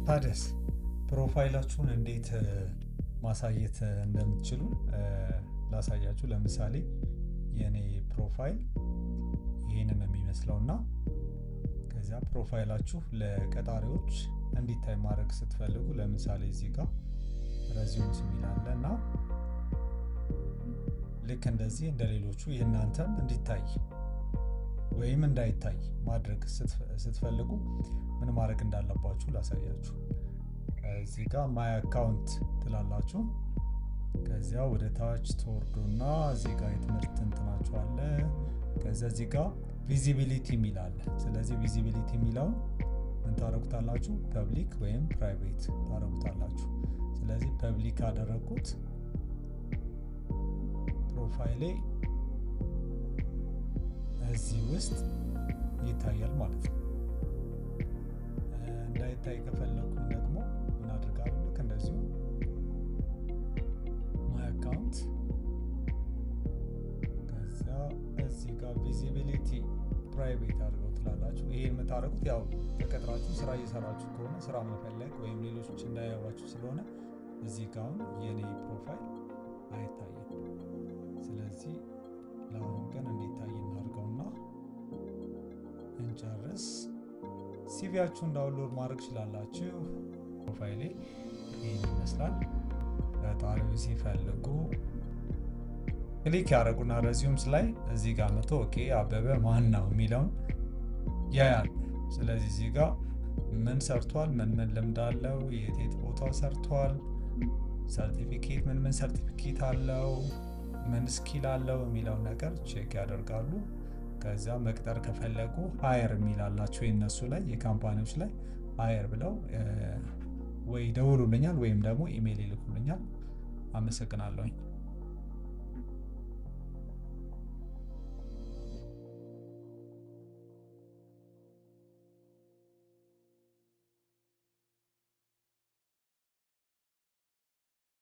ታዲያስ ፕሮፋይላችሁን እንዴት ማሳየት እንደምትችሉ ላሳያችሁ። ለምሳሌ የኔ ፕሮፋይል ይህንን የሚመስለው እና ከዚያ ፕሮፋይላችሁ ለቀጣሪዎች እንዲታይ ማድረግ ስትፈልጉ ለምሳሌ እዚህ ጋር ረዚዩምስ የሚል አለ እና ልክ እንደዚህ እንደሌሎቹ የእናንተም እንዲታይ ወይም እንዳይታይ ማድረግ ስትፈልጉ ምን ማድረግ እንዳለባችሁ ላሳያችሁ። እዚህ ጋር ማይ አካውንት ትላላችሁ። ከዚያ ወደ ታች ትወርዱና እዚህ ጋር የትምህርት እንትናችሁ አለ። ከዚያ እዚህ ጋር ቪዚቢሊቲ የሚል አለ። ስለዚህ ቪዚቢሊቲ የሚለውን ምን ታደርጉታላችሁ? ፐብሊክ ወይም ፕራይቬት ታደርጉታላችሁ። ስለዚህ ፐብሊክ አደረኩት። ፕሮፋይሌ እዚህ ውስጥ ይታያል ማለት ነው። እንዳይታይ ከፈለኩኝ ደግሞ ምን አድርጋለሁ? ልክ እንደዚሁ ማይ አካውንት ከዚያ እዚህ ጋር ቪዚቢሊቲ ፕራይቬት አድርገው ትላላችሁ። ይሄ የምታደርጉት ያው ተቀጥራችሁ ስራ እየሰራችሁ ከሆነ ስራ መፈለግ ወይም ሌሎች እንዳያዩዋችሁ ስለሆነ እዚህ ጋር የኔ ፕሮፋይል አይታይም። ስለዚህ ለአሁኑ ግን እንዲታይ እናድርገውና እንጨርስ። ሲቪያችሁን ዳውንሎድ ማድረግ ትችላላችሁ። ፕሮፋይሌ ይህን ይመስላል። ቀጣሪው ሲፈልጉ ክሊክ ያደረጉና ረዚዩምስ ላይ እዚህ ጋር መቶ ኦኬ አበበ ማን ነው የሚለውን ያያል። ስለዚህ እዚህ ጋር ምን ሰርቷል፣ ምን ልምድ አለው፣ የት ቦታ ሰርቷል፣ ሰርቲፊኬት ምን ሰርቲፊኬት አለው፣ ምን ስኪል አለው የሚለውን ነገር ቼክ ያደርጋሉ። ከዚያ መቅጠር ከፈለጉ ሃየር የሚላላቸው የነሱ ላይ የካምፓኒዎች ላይ ሃየር ብለው ወይ ደውሉልኛል ወይም ደግሞ ኢሜይል ይልኩልኛል። አመሰግናለሁኝ።